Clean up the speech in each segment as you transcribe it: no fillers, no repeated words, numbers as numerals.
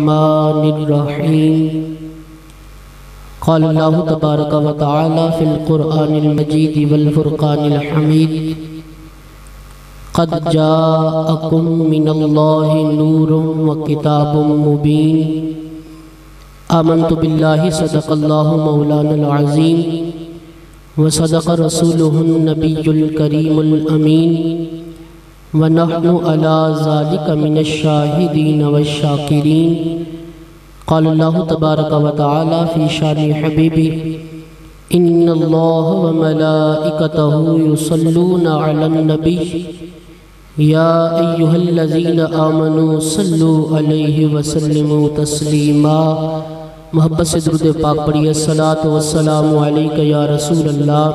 रहमानिर्रहीम। क़ाल अल्लाहु तबारक व तआला फ़िल क़ुरआनिल मजीद वल फ़ुरक़ानिल हमीद। क़द जाअकुम मिनल्लाहि नूरुम व किताबुम मुबीन। आमन्तु बिल्लाहि सदक़ल्लाहु मौलानल अज़ीम व सदक़ रसूलुहुन नबियुल करीमुल अमीन व नहनु अला ज़ालिका मिनश शाहिदीन वश्शाकिरीन। क़ाल अल्लाहु तबारक व तआला फ़ी शानि हबीबी इन्नल्लाह व मलाइकतहु युसल्लूना अलन नबी या अय्युहल्लज़ीना आमनू सल्लु अलैहि व सल्लिमू तस्लीमा। मोहब्बत से दुरूद पाक पढ़िए। अस्सलातु वस्सलामु अलैका या रसूल अल्लाह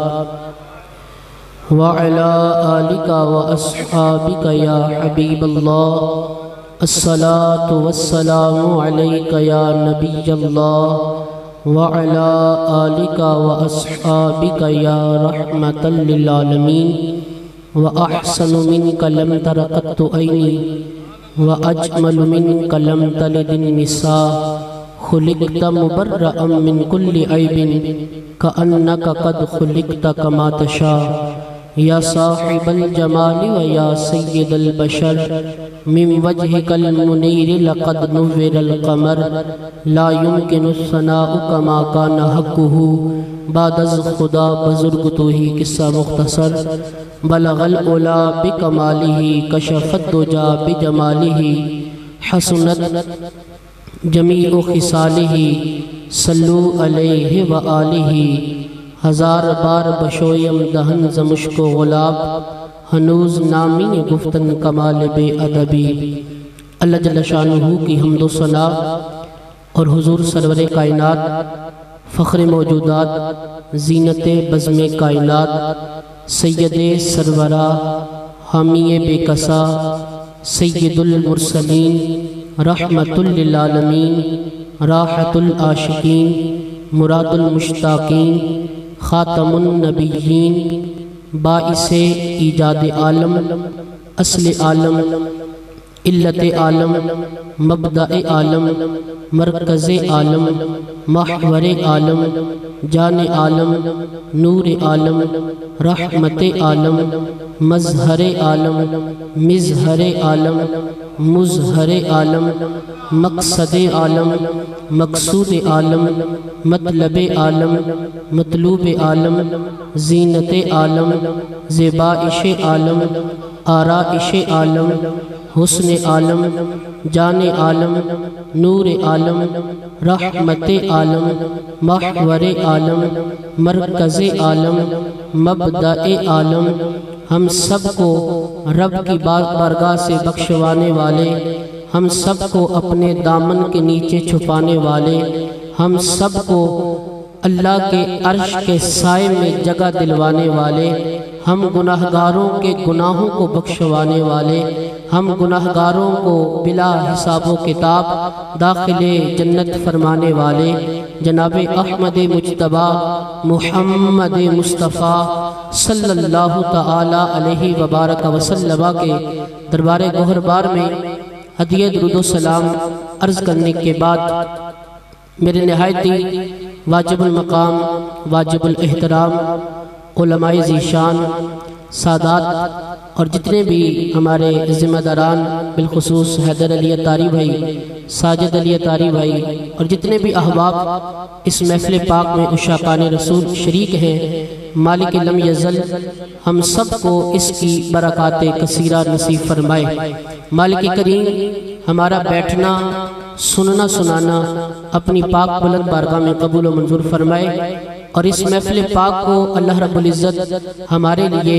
व अला आलिका व अस्हाबिका या हबीब अल्लाह। अस्सलातु वस्सलामु अलैका या नबी अल्लाह व अला आलिका व अस्हाबिका या रहमतल लिल आलमीन। व अहसनु मिनका लम तर क़त्तु ऐनी व अजमलु मिनका लम तलिदिन निसा। खुलिक़्ता मुबर्रअम मिन कुल्लि ऐबिन कअन्नका क़द खुलिक़्ता कमा तशा। या साहिबल जमाली व या सय्यदल बशर मिन वजहिकल मुनीर लक़द नुव्विरल क़मर। ला युमकिनु सनाउ कमा कान हक़्क़ुहु बादज़ खुदा बुज़ुर्ग तू ही। किस्सा मुख्तसर। बलगल उला बिकमालिही कशफ़त दुजा बिजमालिही हसनत जमीउ खिसालिही सल्लु अलैहि व आलिही। हजार बार बशोयम दहन ज़मुश्को गुलाब हनूज़ नामी गुफ्तन कमाल बे अदबी। अल्लाह जल्ल शानुहु की हम्दो सना और हुजूर सरवरे कायनात फ़ख्र मौजूदात ज़ीनते बज़्मे कायनात सैयदे सरवरा हामिए बेकसा सैयदुल मुरसलीन रहमतुल लिल आलमीन राहतुल आशिकीन मुरादुल मुश्ताकीन ख़ातमुन नबिय्यीन बाइसे ईजाद आलम अस्ल आलम इल्लत आलम मबदा आलम मरकज़ आलम महवर आलम जान आलम नूर आलम रहमत आलम मज़हर आलम मिज़हर आलम मुज़हर आलम मक़सद आलम मक़सूद आलम मतलब आलम मतलूब आलम ज़ीनत आलम ज़ेबाइश आलम आराइश आलम हुस्न आलम जान आलम नूर आलम रहमत आलम महवर आलम मरकज़ आलम मबदा आलम। हम सब को रब की बारगाह से बख्शवाने वाले, हम सब को अपने दामन के नीचे छुपाने वाले, हम सब को अल्लाह के अर्श के साए में जगह दिलवाने वाले, हम गुनाहगारों के गुनाहों को बख्शवाने वाले, हम गुनाहगारों को बिला हिसाबो किताब दाखिले जन्नत फरमाने वाले जनाब अहमद मुज्तबा मुहम्मद मुस्तफ़ा सल्लल्लाहु ताला अलैहि व बारक वसल्लम के दरबार गोहरबार में हदिया दुरूद सलाम अर्ज़ करने के बाद मेरे नहायती वाजिबुल मकाम वाजिबुल एहतराम उलमाए ज़ीशान सादात और जितने भी हमारे ज़िम्मेदारान बिलखुसूस हैदर अली अतारी भाई, साजिद अली अतारी भाई और जितने भी अहबाब इस महफ़िल पाक में उशाकान रसूल शरीक हैं, मालिक लम यज़ल हम सब को इसकी बरक़ात कसीरा नसीब फरमाए। मालिक करीम हमारा बैठना सुनना सुनाना अपनी पाक बुलंद बारगाह में कबूल व मंजूर फरमाए और इस महफ़िल पाक को अल्लाह रब्बुल इज़्ज़त हमारे लिए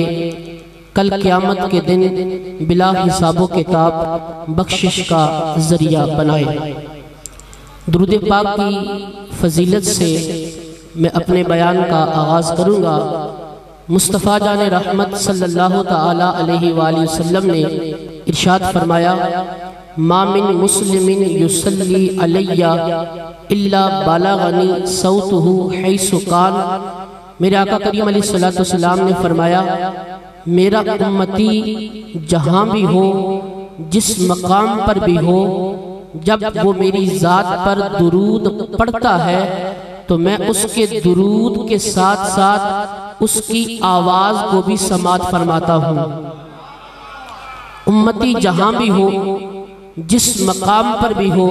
कल क़यामत के दिन बिला हिसाबो किताब बख्शिश का ज़रिया बनाए। दुरूद पाक की फजीलत से मैं अपने बयान का आगाज़ करूँगा। मुस्तफ़ा जान रहमत सल्लल्लाहु ताला अलैहि वसल्लम ने इरशाद फरमाया, मा मिन मुस्लिमिन युसल्ली अलैया इल्ला बलगनी सौतुहु हैसु कान। मेरे आका करीम अलैहिस्सलातु वस्सलाम ने फरमाया, मेरा उम्मती जहाँ भी हो जिस मकाम पर भी हो जब वो मेरी ज़ात पर दुरूद पढ़ता है तो मैं उसके दुरूद के साथ साथ उसकी आवाज़ को भी समात फरमाता हूँ। उम्मती जहाँ भी हो, जिस मकाम पर भी हो,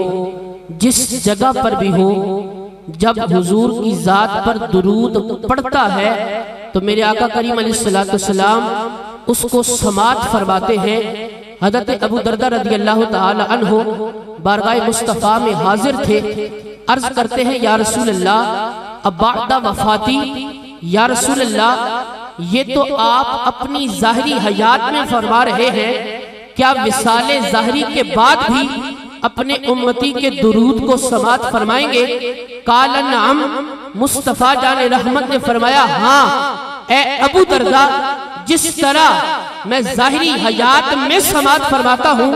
जिस जगह पर भी हो, जब हुजूर की ज़ात पर दुरूद पढ़ता है तो मेरे आका करीम अलैहिस्सलाम उसको समात फरमाते हैं। हज़रत अबू दरदा रज़ियल्लाहु ताला अन्हु बारगाह मुस्तफ़ा में हाजिर थे। अर्ज करते हैं या रसूल अल्लाह, अब बादा वफाती, या रसूल अल्लाह ये तो आप अपनी ज़ाहिरी हयात में फरमा रहे हैं, क्या विसाले ज़ाहिरी के बाद भी अपने उम्मती के दुरूद को समात फरमाएंगे? काला नाम, मुस्तफ़ा जाने रहमत ने फरमाया हाँ ए अबू दरदा, जिस तरह मैं ज़ाहिरी हयात में समात फरमाता हूँ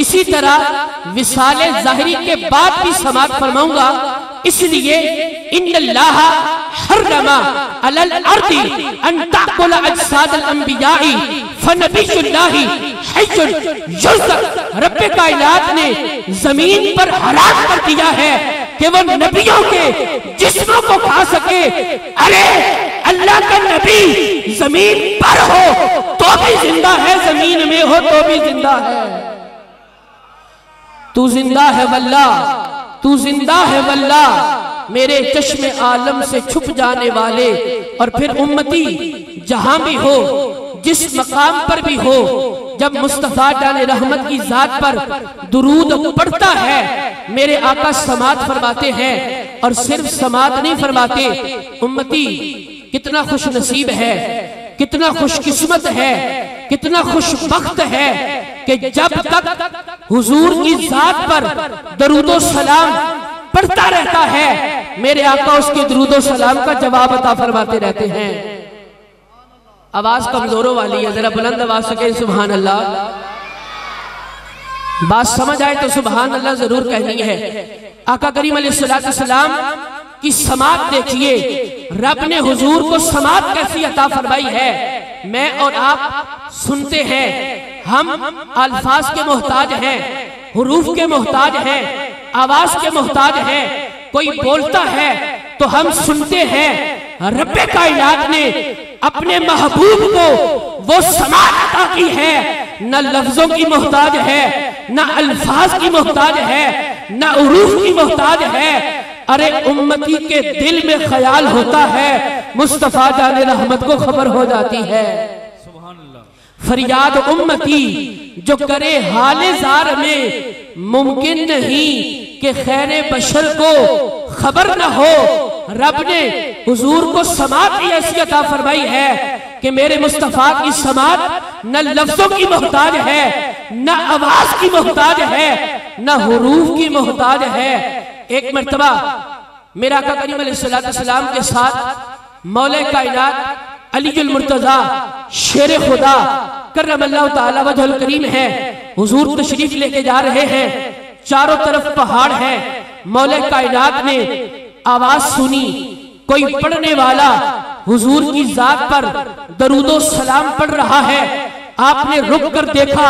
इसी तरह विसाले ज़ाहिरी के बाद भी समात फरमाऊंगा। इसलिए इन्नल्लाह हर्रमा अलल अर्दी अन ताकुल अजसादल अंबियाई फनबियुल्लाहि हय्युन युरज़क़। रब्बे कायनात ने जमीन पर हराम कर दिया है कि वो नबियों के जिस्मों को खा सके। अरे अल्लाह का नबी जमीन पर हो तो भी जिंदा है, जमीन में हो तो भी जिंदा है। तू जिंदा है वल्लाह, तू जिंदा है वल्लाह, मेरे चश्मे आलम से छुप जाने वाले। और फिर उम्मती जहां भी हो, जिस मकाम पर भी हो, जब मुस्तफा जाने रहमत की जात पर दुरूद पढ़ता है मेरे आका समात फरमाते हैं। और सिर्फ समात नहीं फरमाते, उम्मती कितना खुश नसीब है, कितना खुशकिस्मत है, कितना खुशबख्त है कि जब तक हुजूर की जात पर दरूदो सलाम पढ़ता रहता है मेरे आका उसके दरूदो सलाम का जवाब अता फरमाते रहते हैं। आवाज कमजोरों वाली है, जरा बुलंद आवाज से कहें सुभान अल्लाह। बात समझ आए तो सुभान अल्लाह जरूर कहनी है। आका करीम अलैहिस्सलाम की समात देखिए, रब ने हुजूर को समात कैसी अता फरमाई है। मैं और आप सुनते हैं, हम अल्फाज के मोहताज हैं, हुरूफ के मोहताज हैं, आवाज के मोहताज हैं। कोई बोलता है तो हम सुनते हैं। रब्बे कायनात ने अपने महबूब को वो समात अता की है, न लफ्जों की मोहताज है, न अल्फाज की मोहताज है, न उरूफ की मोहताज है। अरे उम्मती के दिल में ख्याल होता है, मुस्तफा जाने रहमत को खबर हो जाती है। फरियाद उम्मती जो करे हाले जार में, मुमकिन नहीं कि खैरे बशर को खबर न हो। रब ने हुजूर को समात की ऐसी अता फरमाई है कि मेरे मुस्तफा की समात न लफ्जों की मोहताज है, न आवाज की मोहताज है, न हुरूफ की मोहताज है। एक मर्तबा मेरा आका करीम अलैहिस्सलाम के साथ मौला कायनात अलीजुल मुर्तजा शेर खुदा करमल्लाहु ताला वजहुल करीम है, हुजूर तशरीफ लेके जा रहे हैं। चारों तरफ पहाड़ है। मौला कायनात ने आवाज सुनी, कोई पढ़ने वाला हुजूर की जात पर दरूदो सलाम पढ़ रहा है। आपने रुक कर देखा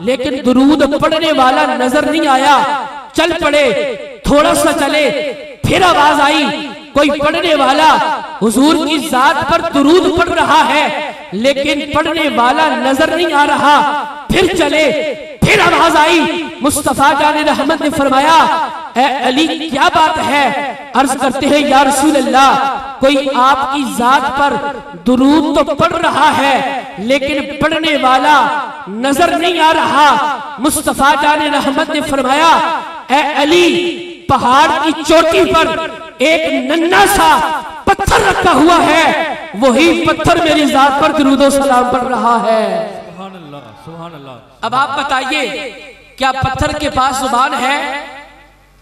लेकिन दुरूद पढ़ने वाला नजर नहीं आया। चल पड़े, थोड़ा सा चले, फिर आवाज आई, कोई पढ़ने वाला हुजूर की जात पर दुरूद पढ़ रहा है लेकिन पढ़ने वाला नजर नहीं आ रहा। फिर चले, फिर आवाज आई, मुस्तफा जाने रहमत ने फरमाया ए अली क्या बात है? अर्ज करते हैं या रसूल अल्लाह, कोई आपकी जात पर दुरूद तो पढ़ रहा है लेकिन पढ़ने वाला नजर नहीं आ रहा। मुस्तफा जाने रहमत ने फरमाया ए अली, पहाड़ की चोटी पर एक नन्हा सा पत्थर रखा हुआ है, वही पत्थर मेरी जात पर दुरूद सलाम पढ़ रहा है। सुभान अल्लाह, सुभान अल्लाह। अब आप बताइए, क्या पत्थर के पास जुबान है?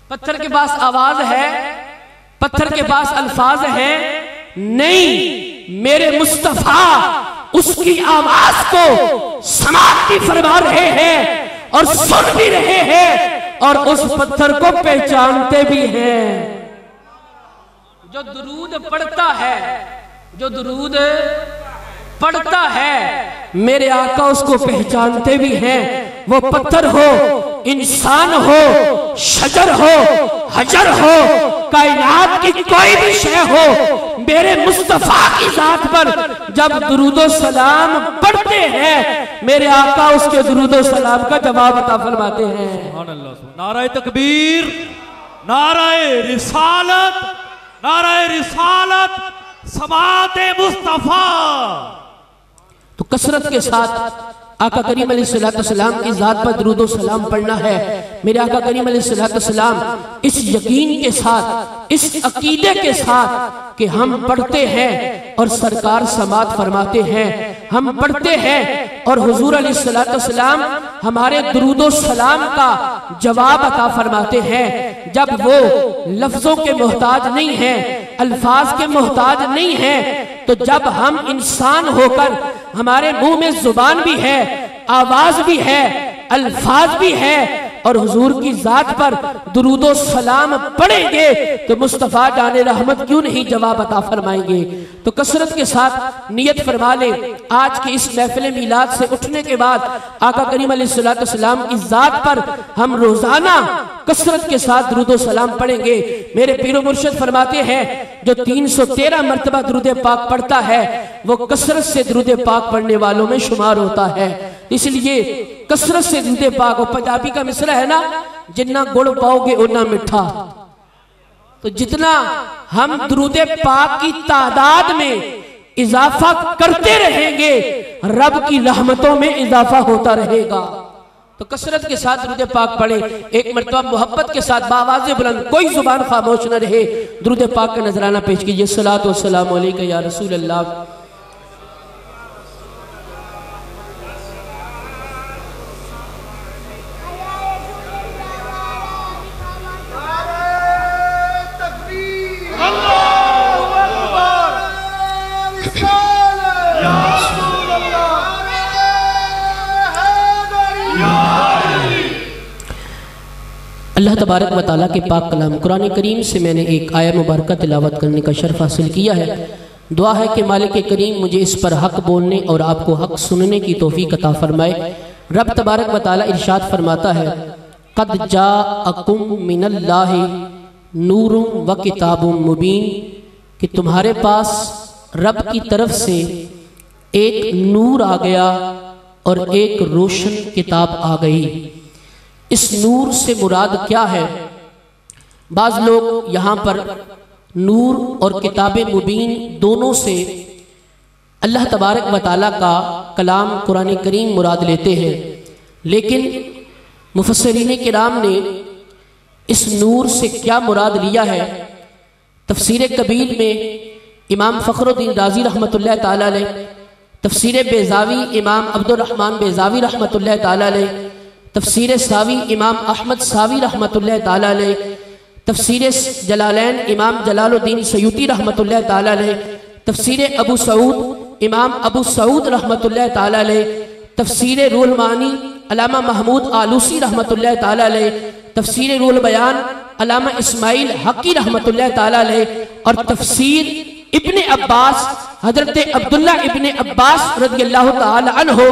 पत्थर के पास आवाज है? पत्थर के पास अल्फाज है? नहीं, मेरे मुस्तफा उसकी आवाज को समाप्ति फरमा रहे हैं और सुन भी रहे हैं और उस पत्थर को पहचानते भी हैं। जो दुरूद पढ़ता है, जो दुरूद पढ़ता है मेरे आका उसको पहचानते भी हैं वो पत्थर हो, इंसान हो, शजर हो, हजर हो, कायनात की कोई भी शय हो, मेरे मुस्तफा की जात पर जब दुरूदो सलाम पढ़ते हैं, मेरे आका उसके दुरूदो सलाम का जवाब अता फरमाते हैं। नाराए तकबीर, नाराए रिसालत, नाराए रिसालत, समाते मुस्तफा। तो कसरत के साथ आका करीम अलैहिस्सलाम की जात पर दुरूद व सलाम पढ़ना है। मेरे आका करीम अलैहिस्सलाम इस यकीन के साथ, इस अकीदे के साथ कि हम पढ़ते हैं और सरकार समात फरमाते हैं, हम पढ़ते हैं और हुजूर अलैहिस्सलाम हमारे दुरूद व सलाम का जवाब अता फरमाते हैं। जब वो लफ्जों के मोहताज नहीं हैं, अल्फाज के मोहताज नहीं हैं, तो जब हम इंसान होकर हमारे मुंह में जुबान भी है, आवाज भी है, अल्फाज भी है और हुजूर की जात पर दुरूदो सलाम पढ़ेंगे तो मुस्तफा जाने रहमत क्यों नहीं जवाब अता फरमाएंगे। तो कसरत के साथ नियत फरमा ले, आज की इस महफिल मिलाद से उठने के बाद आका करीम अलैहिस्सलाम की जात पर हम रोजाना कसरत के साथ दुरूदो सलाम पढ़ेंगे। मेरे पीरो मुर्शिद फरमाते हैं जो 313 मरतबा दुरूद पाक पढ़ता है वो कसरत से दुरूद पाक पढ़ने वालों में शुमार होता है। इसलिए कसरत से दुरूद पाक, और पंजाबी का मिसरा है ना, जितना गुड़ पाओगे उतना मिठा। तो जितना हम दुरूद पाक की तादाद में इजाफा करते रहेंगे, रब की रहमतों में इजाफा होता रहेगा। तो कसरत के साथ दुरूद पाक पढ़े। एक मरतबा मोहब्बत के साथ बावाज़े बुलंद, कोई जुबान खामोश न रहे, दुरूद पाक का नजराना पेश कीजिए। सलातो व सलाम अलैका या रसूल अल्लाह। अल्लाह तबारक व तआला के पाक कलाम कुरान करीम से मैंने एक आया मुबारक तिलावत करने का शर्फ हासिल किया है। दुआ है कि मालिक करीम मुझे इस पर हक बोलने और आपको हक सुनने की तौफीक अता फरमाए। रब तबारक व तआला इरशाद फरमाता है, क़द जाअकुम मिनल्लाहि नूरुम व किताबुम मुबीन, कि तुम्हारे पास रब की तरफ से एक नूर आ गया और एक रोशन किताब आ गई। इस नूर से मुराद क्या है? बाज लोग यहाँ पर नूर और किताब मुबीन दोनों से अल्लाह तबारक व तआला का कलाम कुरान करीम मुराद लेते हैं, लेकिन मुफस्सिरीन किराम ने इस नूर से क्या मुराद लिया है? तफसीर कबीर में इमाम फ़खरुद्दीन राज़ी रहमतुल्लाह ताला अलैह, तफसीर बेज़ावी इमाम अब्दुर्रहमान बेज़ावी रहमतुल्लाह ताला अलैह, तफसीर सावी इमाम अहमद सावी रहमतुल्लाह ताला अलैह, तफसीर जलालैन इमाम जलालुद्दीन सयूती रहमतुल्लाह ताला अलैह, तफसीर अबू सऊद इमाम अबू सऊद रहमतुल्लाह ताला अलैह, तफसीर रूहुल मानी अल्लामा महमूद आलूसी रहमतुल्लाह ताला अलैह, तफसीर रूहुल बयान अल्लामा इस्माइल हकी रहमतुल्लाह ताला अलैह, और तफसीर इब्ने अब्बास हजरत अब्दुल्ला इब्ने अब्बास रज़ियल्लाहु ताला अन्हु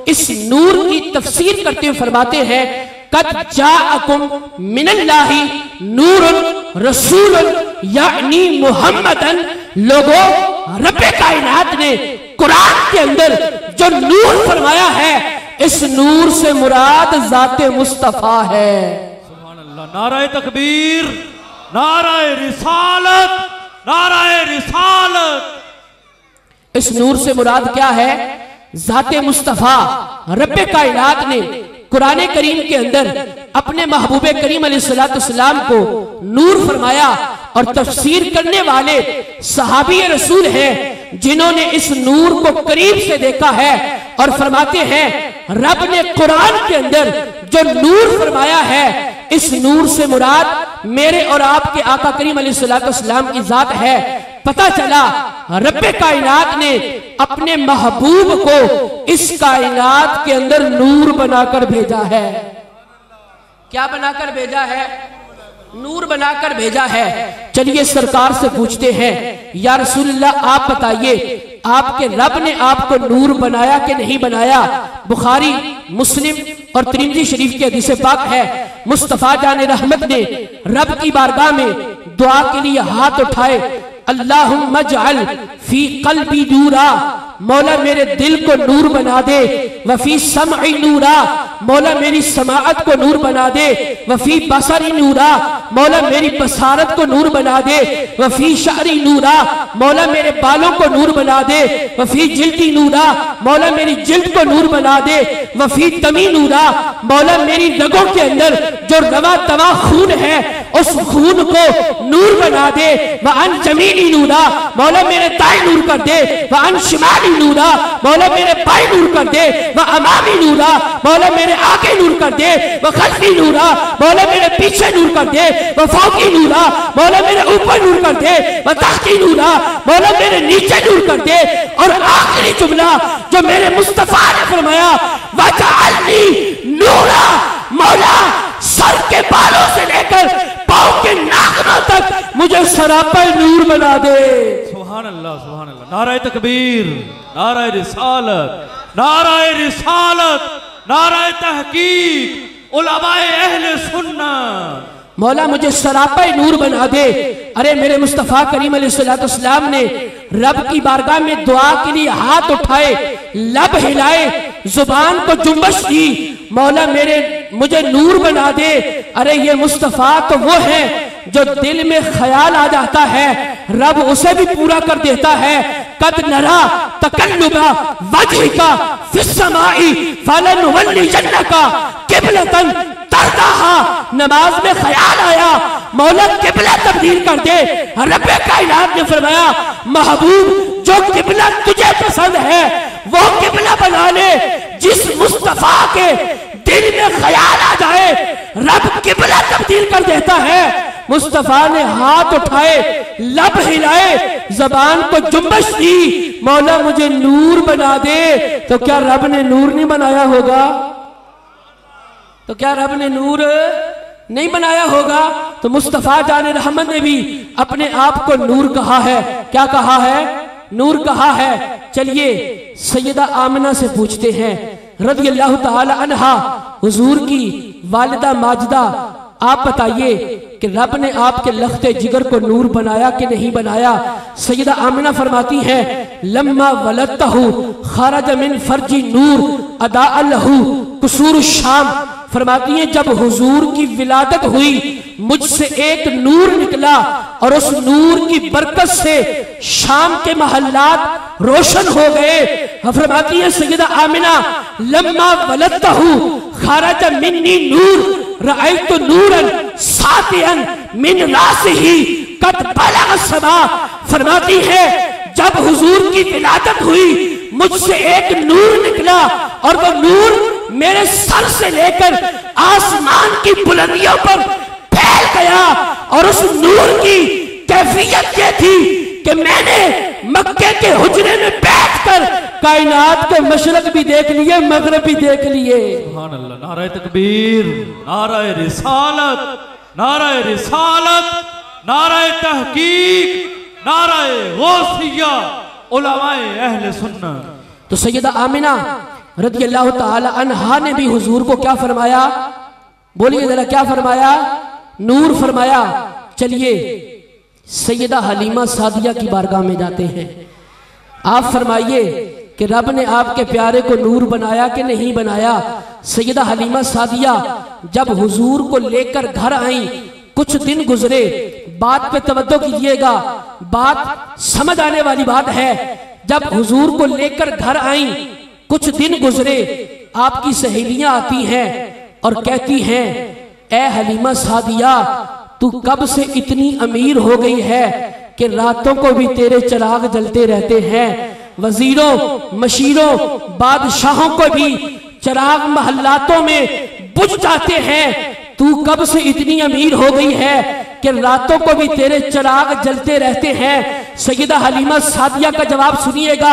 इस नूर की तफसीर करते हुए फरमाते हैं, क़द जाअकुम मिनल्लाहि नूरुन रसूलुन यानी मुहम्मदन। लोगों, रब्बे कायनात ने कुरान के अंदर जो नूर फरमाया है, इस नूर से मुराद ज़ाते मुस्तफा है। सुभान अल्लाह। नाराए तकबीर, नाराए रिसालत, नाराए रिसालत। इस नूर से मुराद क्या है? ज़ाते मुस्तफ़ा। रब्बे कायनात ने कुरान करीम के अंदर अपने महबूबे करीम अलैहिस्सलाम को नूर फरमाया, और तफसीर करने वाले सहाबी रसूल हैं जिन्होंने इस नूर को करीब से देखा है, और फरमाते हैं रब ने कुरान के अंदर जो नूर फरमाया है, इस नूर से मुराद मेरे और आपके आका करीम अलैहिस्सलाम की जात है। पता चला रब्बे कायनात ने अपने महबूब को इस कायनात के अंदर नूर बनाकर भेजा है। क्या बनाकर भेजा है? नूर बनाकर भेजा है। चलिए सरकार से पूछते हैं, या रसूलल्लाह आप बताइए आपके रब ने आपको नूर बनाया कि नहीं बनाया। बुखारी, मुस्लिम और तिरमिज़ी शरीफ की हदीस पाक है, मुस्तफ़ा जान रहमत ने रब की बारगाह में दुआ के लिए हाथ उठाए, अल्लाहुम्मा जअल फी क़ल्बी नूरा, मौला मेरे दिल को नूर बना दे, वफी समई नूरा, मौला मेरी समाअत को नूर बना दे, वफी बसरी नूरा, मौला मेरी बसारत को नूर बना दे, वफी शअरी नूरा, मौला मेरे बालों को नूर बना दे, वफी जिल्दी नूरा, मौला मेरी जिल्द को नूर बना दे, वफी दमी नूरा, मौला मेरी रगों के अंदर जो रवा तवा खून है उस खून को नूर बना दे, वह अन जमीनी नूरा, मौला मेरे दाएं नूर कर दे, वह अन शिमाली नूरा, मौला मेरे बाएं नूर कर दे, वह अमामी नूरा, मौला मेरे आगे नूर कर दे, वह खल्फी नूरा, मौला मेरे पीछे नूर कर दे, वह फौकी नूरा, मौला मेरे ऊपर नूर कर दे, वह तहती नूरा, मौला मेरे नीचे नूर कर दे। और आखिरी जुमला जो मेरे मुस्तफा ने फरमाया, वजअलनी नूरा, मौला सर के बालों से लेकर पांव के नाखूनों तक मुझे सरापा नूर बना दे। सुभान अल्लाह, सुभान अल्लाह। नाराए तकबीर, नाराए रिसालत, नाराए रिसालत, नाराए तहकीक, उलमाए अहले सुन्नत। मौला मुझे सरापा नूर बना दे। अरे मेरे मुस्तफ़ा करीम अलैहिस्सलाम ने रब की बारगाह में दुआ के लिए हाथ उठाए, लब हिलाए, जुबान को जुम्बश दी, मौला मुझे नूर बना दे। अरे ये मुस्तफ़ा तो वो है जो दिल में ख्याल आ जाता है रब उसे भी पूरा कर देता है। कद नरा तकल्लुबा वजहिका फिस समाई फलनुवल्लियन्नका क़िबलतन तरदाहा, नमाज में ख्याल आया मौला किबला तब्दील कर दे। रब्बे कायनात ने फरमाया, महबूब जो किबला तुझे पसंद है वो किबला बना ले। जिस मुस्तफा के दिल में ख्याल आ जाए रब किबला तब्दील कर देता है। मुस्तफा ने हाथ उठाए, लब हिलाए, जबान को जुम्बश दी, मौला मुझे नूर बना दे। तो क्या रब ने नूर नहीं बनाया होगा? तो क्या रब ने नूर नहीं बनाया होगा? तो मुस्तफा जाने रहमत ने भी अपने आप को नूर कहा है। क्या कहा है? नूर कहा है। चलिए सैयदा आमना से पूछते हैं रज़ियल्लाहु ताला अन्हा, हुजूर की वालिदा माजिदा, आप बताइए कि रब ने आपके लख्ते जिगर को नूर बनाया कि नहीं बनाया? सैयदा आमिना फरमाती है, लम्मा वलदतहु खरज मिन फर्जी नूर अदा लहू कुसूर शाम। फरमाती है जब हुजूर की विलादत हुई मुझसे एक नूर निकला और उस नूर की बरकत से शाम के महल्लात रोशन हो गए। फरमाती है सैयदा आमिना, लम्मा वलदतहु खरज मिन्नी नूर रअयतु नूरन सातियन मिन रासिही कद बलग समा। फरमाती है जब हुजूर की विलादत हुई मुझसे एक नूर निकला और वो नूर मेरे सर से लेकर आसमान की बुलंदियों पर फैल गया। और उस नूर की कैफियत ये थी कि मैंने मक्के के हुजरे में बैठकर कायनात के मशरक भी देख लिए, मगरब भी देख लिए। सुभान अल्लाह। नाराए तकबीर, नाराए रिसालत, नाराए रिसालत, नाराए तहकीक, नाराए गौसिया, उलमाए अहले सुन्नत। तो सैयदा आमिना रज़ियल्लाहु ताला अन्हा ने भी हुजूर को क्या फरमाया? बोलिए जरा, क्या फरमाया? नूर फरमाया। चलिए सैयदा हलीमा सादिया की बारगाह में जाते हैं। आप फरमाइए कि रब ने आपके प्यारे को नूर बनाया कि नहीं बनाया? सैयदा हलीमा सादिया जब हुजूर को लेकर घर आई, कुछ दिन गुजरे, बात पे तवज्जो कीजिएगा, बात समझ आने वाली बात है। जब हुजूर को लेकर घर आई, कुछ दिन गुजरे, आपकी सहेलियां आती हैं और कहती हैं, ए हलीमा सादिया तू कब से इतनी अमीर हो गई है कि रातों को भी तेरे चिराग जलते रहते हैं, वजीरों मशीरों बादशाहों को भी चिराग महल्लातों में बुझ जाते हैं। तू कब से इतनी अमीर हो गई है कि रातों को भी तेरे चिराग जलते रहते हैं। सैयदा हलीमा सादिया का जवाब सुनिएगा।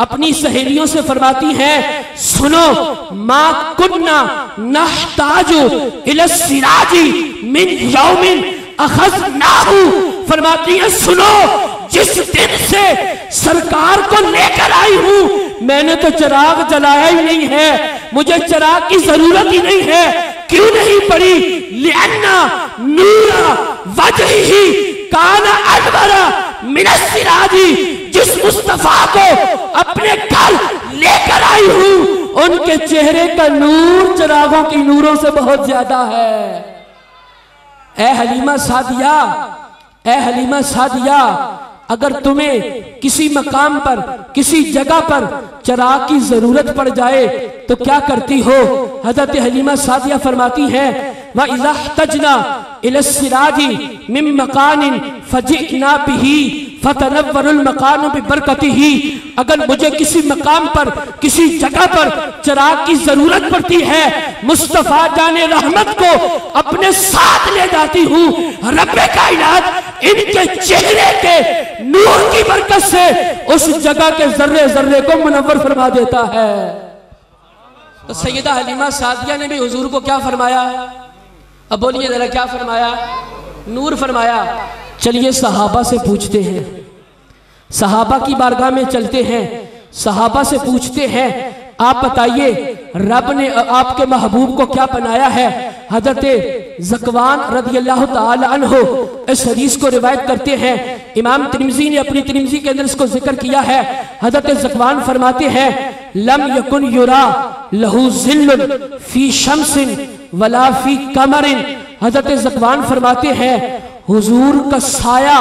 अपनी सहेलियों से फरमाती है, सुनो, मा कुन्ना नहताजु इला सिराजी मिन यौमिन अखज़नाहु। फरमाती है सुनो, जिस दिन से सरकार को लेकर आई हूं मैंने तो चिराग जलाया ही नहीं है, मुझे चिराग की जरूरत ही नहीं है। क्यों नहीं पड़ी? लिअन्ना नूरा वजहिही काना अनवरा मिनस सिराजी। जिस मुस्तफा को अपने घर लेकर आई हूं उनके चेहरे का नूर चिरागों की नूरों से बहुत ज्यादा है। ए हलीमा सादिया, ए हलीमा सादिया, अगर तुम्हें किसी मकाम पर किसी जगह पर चिराग की जरूरत पड़ जाए तो क्या करती हो? हजरत हलीमा सादिया फरमाती है व इज़ा तजना इला सिराजी मिन मकानिन फजिना बिही फतनव्वरुल मकानु बिबरकतिही। अगर मुझे किसी मकाम पर किसी जगह पर चिराग की जरूरत पड़ती है, मुस्तफा जाने रहमत को अपने साथ ले जाती हूँ। रब्बे कायनात इनके चेहरे के नूर की बरकत से उस जगह के जर्रे जर्रे को मुनव्वर फरमा देता है। तो सैयदा हलीमा सादिया ने भी हुजूर को क्या फरमाया? अब बोलिए जरा, क्या फरमाया? नूर फरमाया। चलिए सहाबा से पूछते हैं, सहाबा की बारगाह में चलते हैं, सहाबा से पूछते हैं आप बताइए रब ने आपके महबूब को क्या बनाया है? हजरत ज़कवान रदियल्लाहु ताला अन्हु इस हदीस को रिवायत करते हैं। इमाम तिर्मिज़ी ने अपनी तिर्मिज़ी के अंदर इसको जिक्र किया है। हजरत ज़कवान फरमाते हैं लम यकुन युरा लहू ज़िल्लुन फी शम्सिन वला फी कमरिन। हजरत ज़कवान फरमाते हैं हुजूर का साया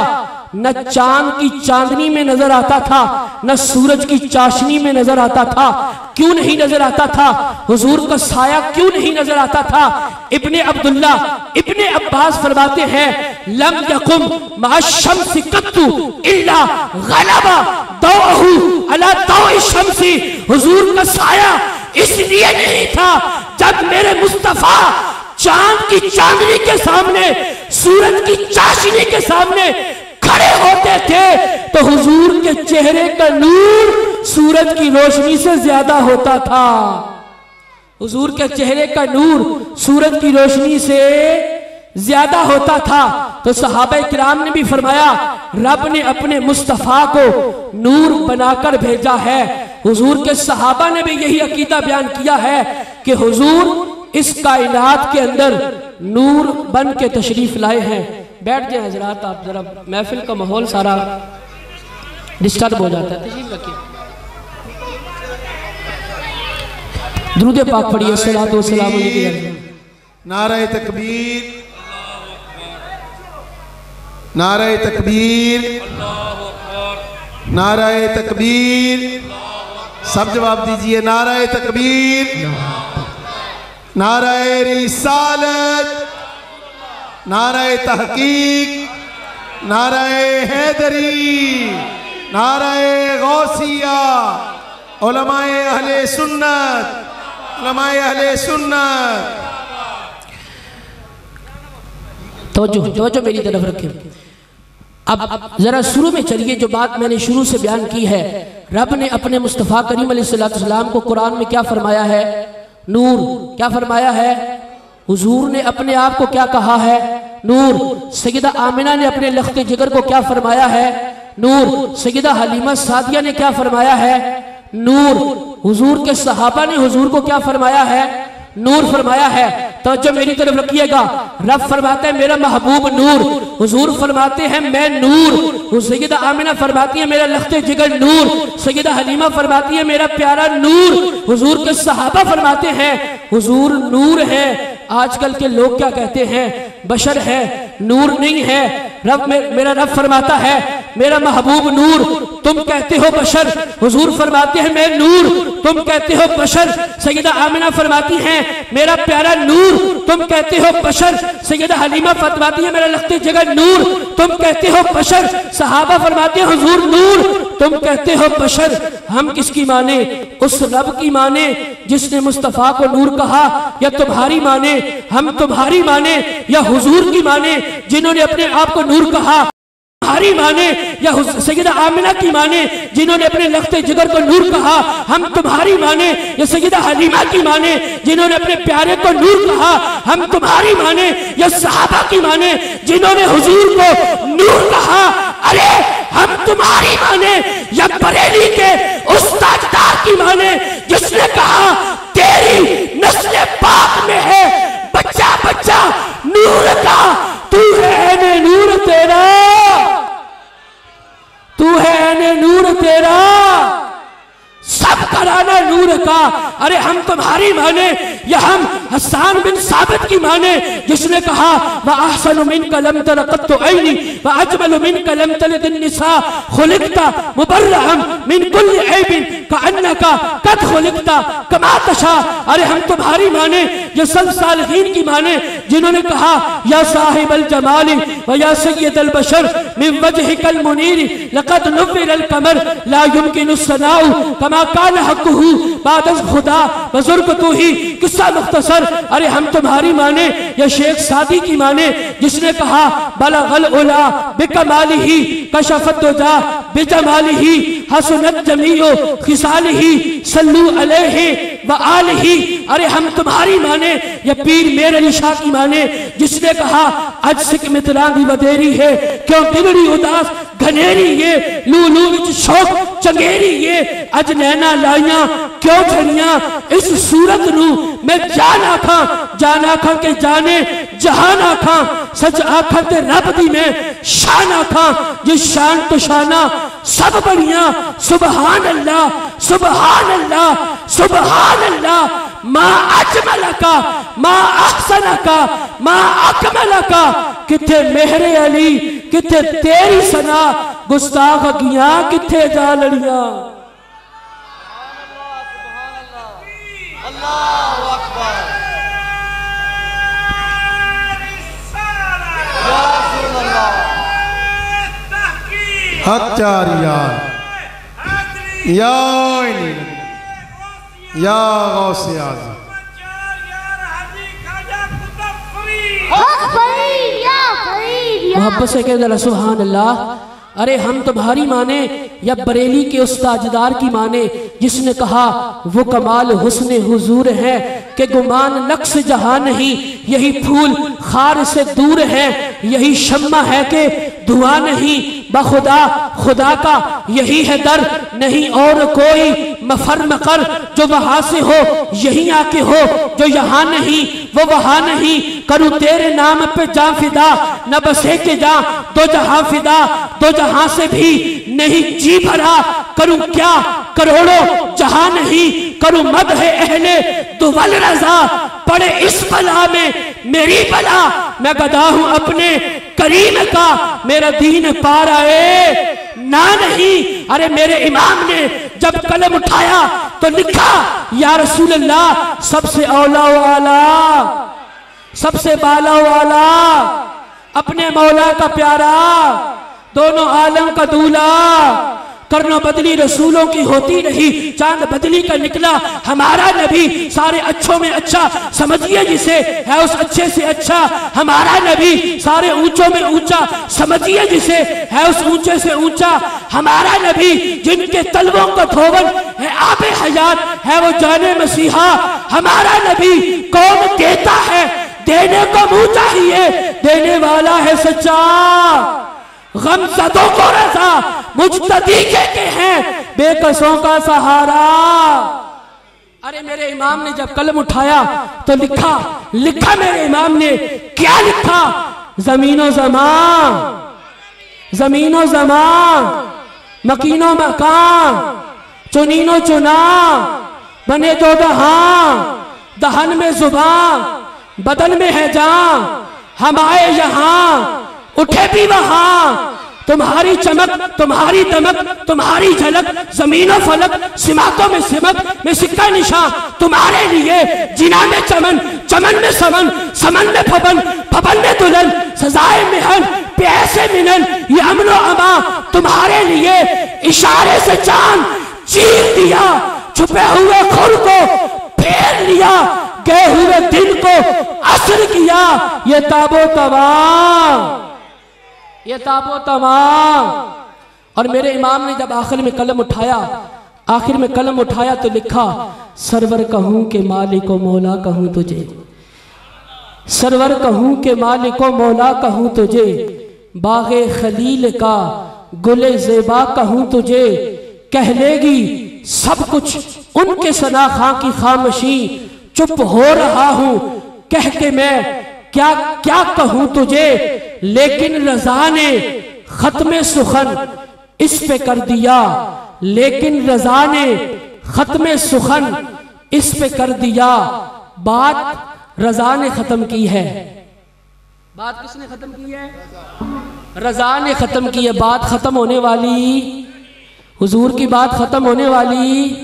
न चांद की चांदनी में नजर आता था, न सूरज की चाशनी में नजर आता था। क्यों नहीं नजर आता था? हुजूर का साया क्यों नहीं नजर आता था? इब्ने अब्दुल्ला इब्ने अब्बास फरमाते हैं लम यकुम मा शम्सी कत्तु इल्ला गलबा दौहु अला दौइ शम्सी। हुजूर का साया इसलिए नहीं था जब मेरे मुस्तफा चांद की चांदनी के सामने, सूरज की चाशनी के सामने खड़े होते थे तो हुजूर के चेहरे का नूर सूरज की रोशनी से ज्यादा होता था। हुजूर के चेहरे का नूर सूरज की रोशनी से ज्यादा होता था। तो सहाबा किराम ने भी फरमाया रब ने अपने मुस्तफा को नूर बनाकर भेजा है। हुजूर के सहाबा ने भी यही अकीदा बयान किया है कि हुजूर इस कायनात के अंदर नूर बन के तशरीफ लाए हैं। बैठ जाए हजरात, आप जरा, महफिल का माहौल सारा डिस्टर्ब हो जाता है। तशरीफ रखिए, दुरूद पाक पढ़िए, सलातो व सलाम अलैहि। नारे तकबीर, नारे तकबीर, नारे तकबीर। सब जवाब दीजिए नारे तकबीर, नारे रिसालत, नारे तहकीक, नारे हैदरी, नारे गौसिया, उलमाए अहले सुन्नत, उलमाए अहले सुन्नत। तवज्जो मेरी तरफ रखें। अब जरा शुरू में चलिए, जो बात मैंने शुरू से बयान की है, रब ने अपने मुस्तफ़ा करीम अलैहिस्सलाम को कुरान में क्या फरमाया है? नूर। क्या फरमाया है? हुजूर ने अपने आप को क्या कहा है? नूर। सैयदा आमिना ने अपने लख्ते जिगर को क्या फरमाया है? नूर। सैयदा हलीमा सादिया ने क्या फरमाया है? नूर। हुजूर के सहाबा ने हुजूर को क्या फरमाया है? नूर फरमाया है। तो मेरी तरफ रखिएगा, रब फरमाता है मेरा महबूब नूर, हुजूर फरमाते हैं मैं नूर, सैयदा आमिना फरमाती है मेरा लख्ते जिगर नूर, सैयदा हलीमा फरमाती है मेरा प्यारा नूर, हुजूर के सहाबा फरमाते हैं हुजूर नूर है। आजकल के लोग क्या कहते हैं? बशर है, नूर नहीं है। मेरा रब फरमाता है मेरा महबूब नूर, तुम कहते हो बशर, हुजूर फरमाते हैं मैं नूर, तुम कहते हो बशर। सैयदा आमिना फरमाती हैं मेरा प्यारा नूर, तुम कहते हो बशर। सैयदा हलीमा फरमाती है मेरा लख्ते जिगर नूर, तुम कहते हो बशर। सहाबा फरमाते हैं हुजूर नूर, तुम कहते हो बशर। हम किसकी माने? उस रब की माने जिसने मुस्तफा को नूर कहा, या तुम्हारी माने? हम तुम्हारी माने या हुजूर की माने जिन्होंने अपने आप को नूर कहा? तुम्हारी माने या सैयदा आमिना की माने जिन्होंने अपने लख्ते जिगर को नूर कहा? हम तुम्हारी माने या सैयदा हलीमा की माने जिन्होंने अपने प्यारे को नूर कहा? हम तुम्हारी माने या सहाबा की माने जिन्होंने हुजूर को नूर कहा? अरे हम तुम्हारी माने या बरेली के उस ताजदार की माने जिसने कहा तेरी नस्ल पाक में है बच्चा बच्चा नूर का, तू है नूर तेरा, तू है नूर तेरा, सब कराना नूर का। अरे हम तुम्हारी माने या हम हसन बिन साबित की माने जिसने कहा व अहसनु मिनका लम तरक़त्तु ऐनी व अजमलु मिनका लम तलिदिन निसा खुलिक़ता मुबर्रअन मिन कुल्लि ऐबिन कअन्नका कद खुलिक़ता कमा तशा। अरे हम तुम्हारी माने जो सल सालिहीन की माने जिन्होंने कहा या साहिबल जमाली व या सय्यदल बशर मिन वजहिकल मुनीर लक़द नुव्विरल कमर ला युमकिनु सनाउ कमा कान हक़्क़ुहु बादस खुदा बुजुर्ग तू ही किस्सा मुख्तसर। अरे हम तुम्हारी माने या शेख सादी की माने जिसने कहा बलगल उला बिकमालिही कशफत दुजा बिजमालिही हसनत जमीओ खिसालिही सल्लू अलैहि व आलिही। अरे हम तुम्हारी माने या पीर मेर अली शाह की माने जिसने कहा अज सिक मितरांगी वदेरी है क्यों दिलड़ी उदास घनेरी ये लूलू विच शौक चंगेरी ये अज नैना लाइया क्यों झड़िया इस सूरत नू मैं जान आखा के जाने जहान आखा सच आखा ते रब दी मैं शान आखा जिस शान तो शाना सब बढ़िया सुबहान अल्लाह सुबहान अल्लाह सुबहान अल्लाह। माँ अजमलका माँ अहसनका माँ अकमलका किथे मेहरे अली किथे तेरी सना गुस्ताख अगियां किथे जा लड़ियां। अल्लाहु अकबर या गौसे आज़म मोहब्बत से कह सुभान अल्लाह। अरे हम तुम्हारी माने या बरेली के उस ताजदार की माने जिसने कहा वो कमाल हुस्न हुजूर है कि गुमान नक्श जहां नहीं, यही फूल खार से दूर है, यही शम्मा है कि धुआं नहीं, बखुदा खुदा का यही है दर, नहीं और कोई मफर मकर जो वहां से हो यही आके हो, जो यहाँ नहीं वो वहां नहीं, करूँ तेरे नाम पे जा फिदा न बसे के जा दो जहां फिदा, दो जहां से भी नहीं जी भरा, करूँ क्या करोड़ों जहां नहीं, करूँ मद है अहले दुवल रजा, पड़े इस बला में मेरी बला, मैं गदा हूं अपने करीम का, मेरा दीन पार आए ना नहीं। अरे मेरे इमाम ने जब कलम उठाया तो लिखा या रसूल अल्लाह सबसे औला वाला सबसे बाला वाला अपने मौला का प्यारा दोनों आलम का दूल्हा, करना बदली रसूलों की होती नहीं, चांद बदली का निकला हमारा नबी, सारे अच्छों में अच्छा समझिए जिसे है उस अच्छे से अच्छा हमारा नबी, सारे ऊंचों में ऊंचा समझिए जिसे है उस ऊंचे से ऊंचा हमारा नबी, जिनके तलवों का धोवन है आबे हयात है वो जाने मसीहा हमारा नबी। कौन देता है देने को मुंह चाहिए, देने वाला है सच्चा, गमज़दों को रज़ा मुज्तदी के हैं बेकसों का सहारा। अरे मेरे इमाम ने जब कलम उठाया तो लिखा मेरे इमाम ने क्या लिखा, जमीनो ज़मान मकीनो मकान चुनीनो चुना बने दो दहन में जुबान बदन में है जान, हम आए यहाँ उठे भी वहां, तुम्हारी चमक तुम्हारी दमक तुम्हारी झलक, जमीनों फलक सिमातों में सिमक में सिक्का निशान तुम्हारे लिए, जिना में चमन चमन में समन समन में फबन फबन में दुल्हन सजाए मिहन प्यासे मिलन, ये अमनो अमा तुम्हारे लिए, इशारे से चांद चीर दिया छुपे हुए खुर को फेर लिया, गए हुए दिन को असर किया, ये ताबो तमाम। और मेरे इमाम ने जब आखिर में कलम उठाया तो लिखा सरवर कहूं के मालिको मौला कहूं तुझे, सरवर कहूं के मालिको मौला कहूं तुझे, बागे खलील का गुले ज़ेबा कहूँ तुझे, कह लेगी सब कुछ उनके सना खां की खामोशी। चुप हो रहा हूँ कह के मैं क्या क्या कहूँ तुझे, लेकिन रज़ा ने खत्मे सुखन इस पे कर दिया, लेकिन रज़ा ने खत्मे सुखन इस पे कर दिया। बात रज़ा ने खत्म की है। बात किसने खत्म की है? रज़ा ने खत्म की है। बात खत्म होने वाली, हुजूर की बात खत्म होने वाली,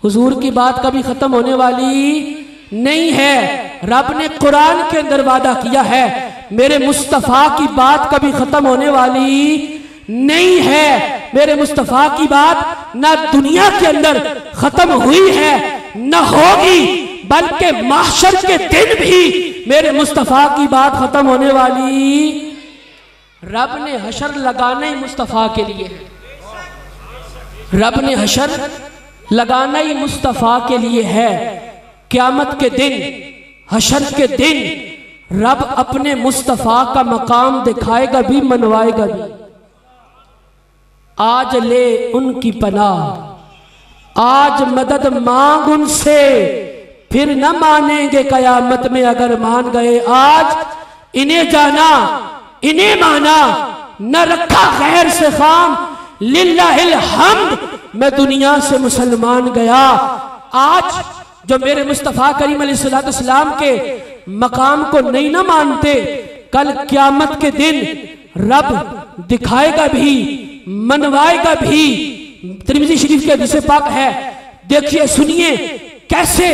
हुजूर की बात कभी खत्म होने वाली नहीं है। रब ने कुरान के अंदर वादा किया है, मेरे मुस्तफ़ा की बात कभी खत्म होने वाली नहीं है। मेरे मुस्तफ़ा की बात ना दुनिया के अंदर खत्म हुई है न होगी, बल्कि महशर के दिन भी मेरे मुस्तफ़ा की बात खत्म होने वाली। रब ने हशर लगाना ही मुस्तफ़ा के लिए है। रब ने हशर लगाना ही मुस्तफ़ा के लिए है। क़यामत के दिन, हशर के दिन रब अपने मुस्तफ़ा का मकाम दिखाएगा भी, मनवाएगा भी। आज ले उनकी पनाह, आज मदद मांग उनसे, फिर न मानेंगे क़यामत में अगर मान गए। आज इन्हें जाना इन्हें माना, न रखा गैर से खाम, लिल्लाहिल हम्द, मैं दुनिया से मुसलमान गया। आज जो मेरे मुस्तफ़ा करीम अलैहिस्सलाम के मकाम को नहीं ना मानते, कल क़यामत के दिन रब दिखाएगा भी, मनवाएगा भी। तिरमिज़ी शरीफ के हदीस पाक है, देखिए सुनिए कैसे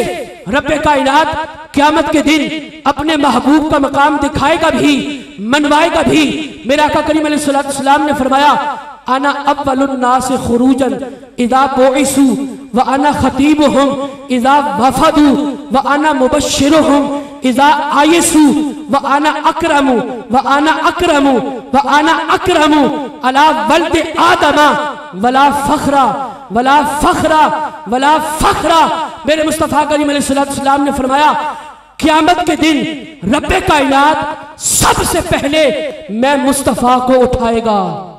रब्बे कायनात क़यामत के दिन अपने महबूब का मकाम दिखाएगा भी, मनवाएगा भी। मेरा आका करीम अलैहिस्सलाम ने फरमाया, अना अव्वलुन नास खुरूजन इज़ा बुइसू व अना खतीबुहुम इज़ा वफदू व अना मुबश्शिरुहुम इज़ा आयसू व अना अकरमु व अना अकरमु व अना अकरमु अला वल्द आदमा वला फखरा वला फखरा वला फखरा। मेरे मुस्तफ़ा करीम अलैहिस्सलाम ने फरमाया, क़यामत के दिन रब्बे कायनात सबसे पहले मैं मुस्तफ़ा को उठाएगा।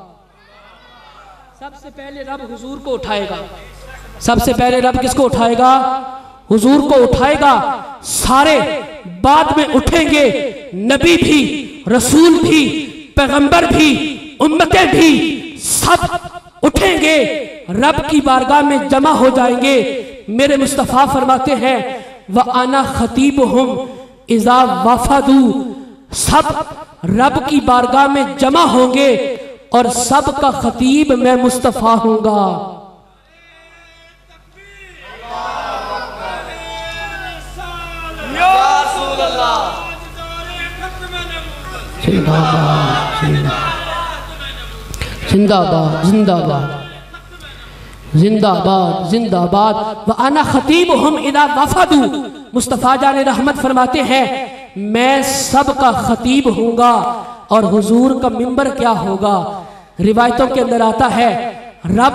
सबसे पहले रब हुजूर को उठाएगा। सबसे पहले रब किसको उठाएगा? हुजूर को उठाएगा। सारे बाद में उठेंगे, नबी भी, रसूल भी, पैगंबर भी, उम्मतें भी, सब उठेंगे, रब की बारगाह में जमा हो जाएंगे। मेरे मुस्तफ़ा फरमाते हैं, व आना खतीबुहुम इज़ा वफदू, सब रब की बारगाह में जमा होंगे और सब का खतीब मैं मुस्तफ़ा हूंगा। जिंदाबाद जिंदाबाद जिंदाबाद जिंदाबाद। व अना खतीबुहुम इज़ा वफदू, मुस्तफ़ा जाने रहमत फरमाते हैं, मैं सब का खतीब हूँगा। और हुजूर का मिंबर क्या होगा? रिवायतों के अंदर आता है, रब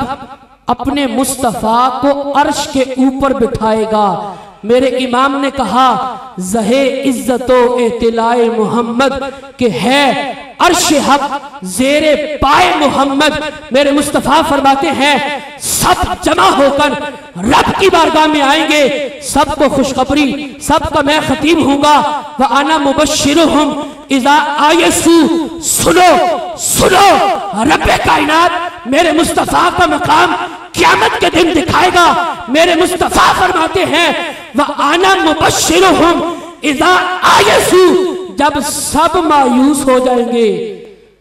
अपने मुस्तफ़ा को अर्श के ऊपर बिठाएगा। मेरे इमाम ने कहा, ज़हे इज्जतो एतिलाए मोहम्मद के है अर्श हक ज़ेरे पाए मोहम्मद। मेरे मुस्तफ़ा फरमाते हैं, सब जमा होकर रब की बारगाह में आएंगे, सबको खुशखबरी, सबका मैं खतीब हूँगा। व आना मुबश्शिरुहुम इज़ा आयसू, सुनो सुनो, रब्बे कायनात मेरे मुस्तफ़ा का मकाम क़यामत के दिन दिखाएगा। मेरे मुस्तफ़ा फरमाते हैं, व आना मुबश्शिरुहुम इज़ा आयसू, जब सब मायूस हो जाएंगे,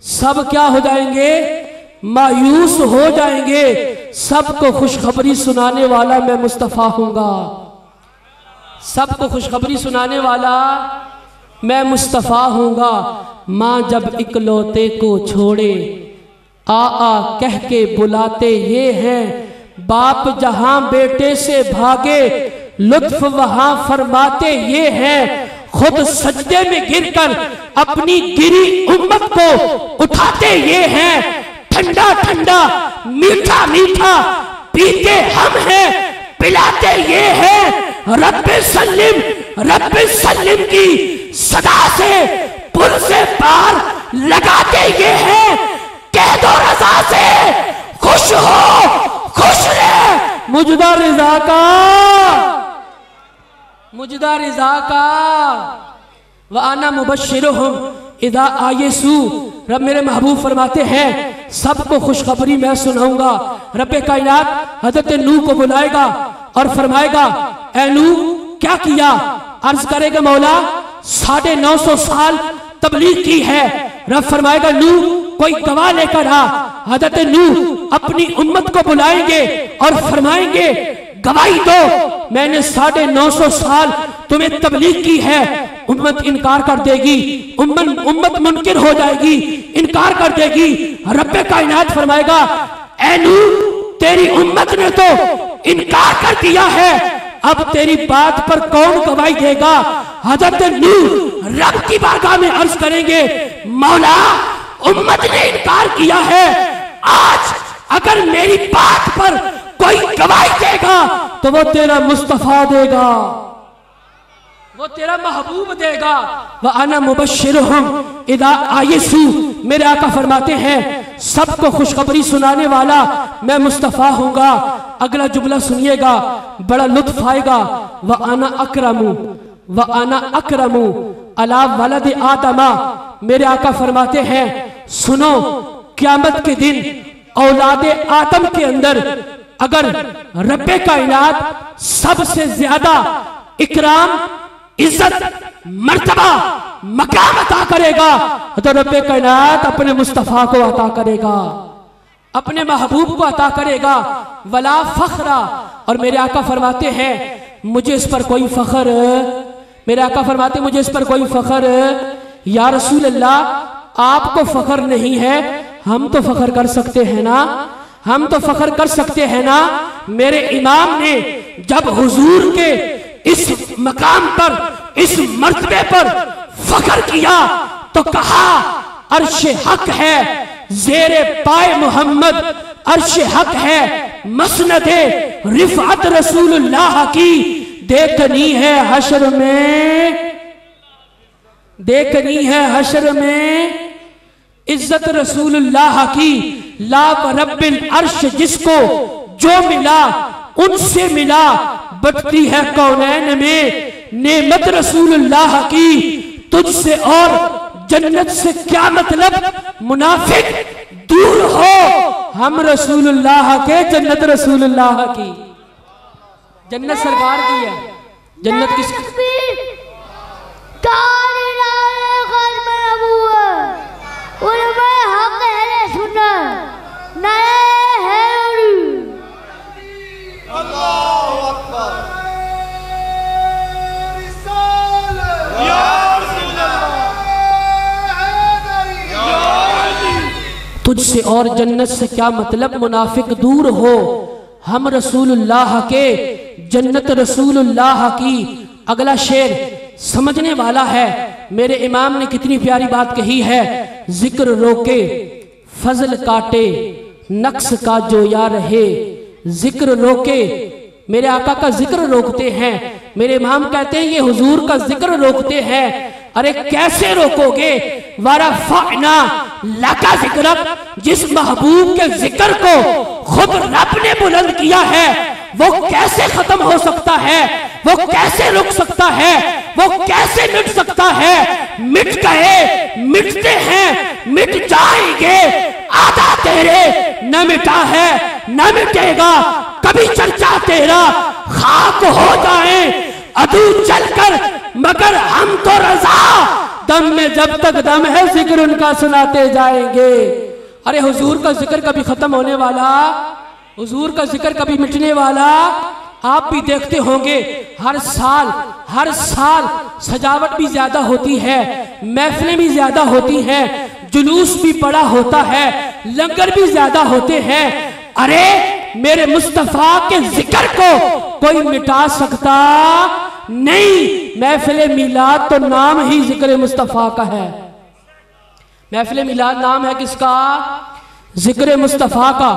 सब क्या हो जाएंगे? मायूस हो जाएंगे, सबको खुशखबरी सुनाने वाला मैं मुस्तफ़ा हूँगा। सबको खुशखबरी सुनाने वाला मैं मुस्तफ़ा हूँगा। माँ जब इकलौते को छोड़े, आ आ कह के बुलाते ये हैं, बाप जहां बेटे से भागे, लुत्फ वहां फरमाते ये हैं। खुद सजदे में गिरकर अपनी गिरी उम्मत को उठाते ये हैं। ठंडा ठंडा मीठा मीठा पीते हम हैं, पिलाते ये हैं। रब्बे सल्लिम की सदा से पुल से पार लगाते ये हैं। कह दो रज़ा से मुजदा रिजा का, मुजदा रिजा का। व आना मुबश्शिरुहुम इदा आयसू, रब मेरे महबूब फरमाते हैं सबको खुशखबरी मैं सुनाऊंगा। रब्बे कायनात हजरत नूह को बुलाएगा और फरमाएगा ए नूह क्या किया? अर्ज करेगा मौला 950 साल तबलीग की है। रब फरमाएगा नूह कोई गवाह लेकर आ। हजरत नूह अपनी उम्मत को बुलाएंगे और फरमाएंगे गवाही दो, मैंने 950 साल तुम्हें तबलीग की है। उम्मत इनकार कर देगी, उम्मत मुनकिर हो जाएगी, इनकार कर देगी। रब्बे कायनात फरमाएगा ऐ नूह तेरी उम्मत ने तो इनकार कर दिया है, अब तेरी बात पर कौन गवाही देगा? हजरत नूह रब की बारगाह में अर्ज करेंगे मौला उम्मत ने इनकार किया है, आज अगर मेरी बात पर कोई गवाही देगा तो वो तेरा मुस्तफा देगा, वो तेरा महबूब देगा। व आना मुबश्शिरुहुम इदा आयसू, मेरे आका फरमाते हैं सबको खुशखबरी सुनाने वाला मैं मुस्तफा हूंगा। अगला जुमला सुनिएगा, बड़ा लुत्फ आएगा। व आना अकरमु अला वलद आदमा, मेरे आका फरमाते हैं सुनो क़यामत के दिन औलादे आदम के अंदर अगर रब्बे कायनात सबसे ज्यादा इकराम, इज्जत, मर्तबा, मकाम अता करेगा तो रब्बे कायनात अपने मुस्तफा को अता करेगा, अपने महबूब को अता करेगा। वला फखरा, और मेरे आका फरमाते हैं मुझे इस पर कोई फख्र, मेरे आका फरमाते मुझे इस पर कोई फख्र। या रसूल अल्लाह आपको फख्र नहीं है, हम तो फख्र कर सकते हैं ना, हम तो फख्र कर सकते हैं ना। मेरे इमाम ने जब हुजूर के इस मकाम पर, इस मर्तबे पर फख्र किया तो कहा अर्श हक है ज़ेरे पाए मोहम्मद, अर्श हक है मसनदे रिफअत रसूलुल्लाह की, देखनी है हश्र में, देखनी है हश्र में इज्जत रसूलुल्लाह की। ला रब्बिल अर्श, जिसको जो मिला उनसे मिला, बटती है कौनैन में नेमत रसूलुल्लाह की। तुझसे और जन्नत से क्या मतलब, मुनाफिक दूर हो, हम रसूलुल्लाह के, जन्नत रसूलुल्लाह की। जन्नत सरकार की है, जन्नत किस तुझसे और जन्नत से क्या मतलब, मुनाफिक दूर हो, हम रसूलुल्लाह के, जन्नत रसूलुल्लाह की। अगला शेर समझने वाला है, मेरे इमाम ने कितनी प्यारी बात कही है। जिक्र रोके फजल काटे, नक्स का जो या रहे, जिक्र रोके, मेरे आका का जिक्र रोकते हैं। मेरे इमाम कहते हैं ये हुजूर का जिक्र रोकते हैं। अरे कैसे रोकोगे? वरफ़अना लका ज़िक्रक, जिस महबूब के जिक्र को खुद रब ने बुलंद किया है वो कैसे खत्म हो सकता है, वो कैसे रुक सकता है, वो कैसे मिट सकता है? मिट गए, मिटते हैं, मिट जाएंगे, आधा तेरे न मिटा है न मिटेगा, कभी चर्चा तेरा खाक हो जाए अदू चलकर, मगर हम तो रजा, दम में जब तक दम है जिक्र उनका सुनाते जाएंगे। अरे हुजूर का जिक्र कभी खत्म होने वाला, हुजूर का जिक्र कभी मिटने वाला? आप भी देखते होंगे हर साल सजावट भी ज्यादा होती है, महफिलें भी ज्यादा होती हैं, जुलूस भी बड़ा होता है, लंगर भी ज्यादा होते हैं। अरे मेरे मुस्तफा के जिक्र को कोई मिटा सकता नहीं। महफिल मिलाद तो नाम ही जिक्र मुस्तफा का है। महफिल मिलाद नाम है किसका? जिक्र मुस्तफा का।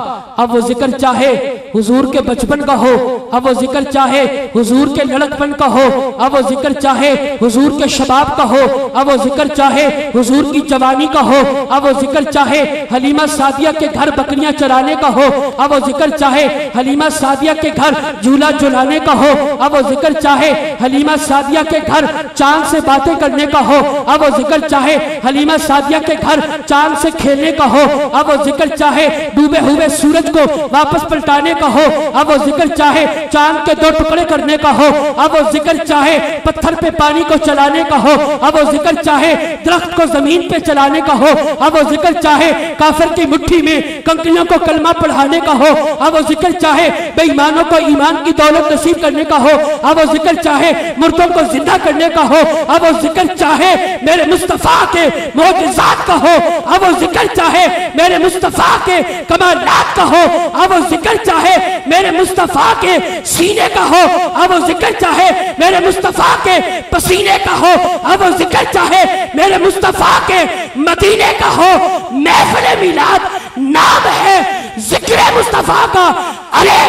अब वो जिक्र चाहे हुजूर के बचपन का हो, अब वो जिक्र चाहे हुजूर के लड़कपन का हो, अब वो जिक्र चाहे हुजूर के शबाब का हो, अब वो जिक्र चाहे हुजूर की जवानी का हो, अब वो जिक्र चाहे हलीमा सादिया के घर बकरियां चराने का हो, अब वो जिक्र चाहे हलीमा सादिया के घर झूला झुलाने का हो, अब वो जिक्र चाहे हलीमा सादिया के घर चांद से बातें करने का हो, अब वो जिक्र चाहे हलीमा सादिया के घर चांद से खेलने का हो, अब वो जिक्र चाहे डूबे हुए सूरज को वापस पलटाने का हो, अब वो जिक्र चाहे चांद के 2 टुकड़े करने का हो, अब वो जिक्र चाहे पत्थर पे पानी को चलाने का हो, अब वो जिक्र चाहे दरख्त को जमीन पे चलाने का हो, अब वो जिक्र चाहे काफिर की मुट्ठी में कंकरियों को कलमा पढ़ाने का हो, अब वो जिक्र चाहे बेईमानों को ईमान की दौलत नसीब करने का हो, अब वो जिक्र चाहे मुर्दों को जिंदा करने का हो, अब वो जिक्र चाहे मेरे मुस्तफा के मोजज़ात का हो, अब वो जिक्र चाहे मेरे मुस्तफा के कमालात का हो, अब वो जिक्र चाहे मेरे मुस्तफा के सीने का हो, अब वो जिक्र चाहे मेरे मुस्तफा के पसीने का हो, अब वो जिक्र चाहे मेरे मुस्तफा के मदीने का हो। महफिल मिलाद नाम है जिक्र मुस्तफा का। अरे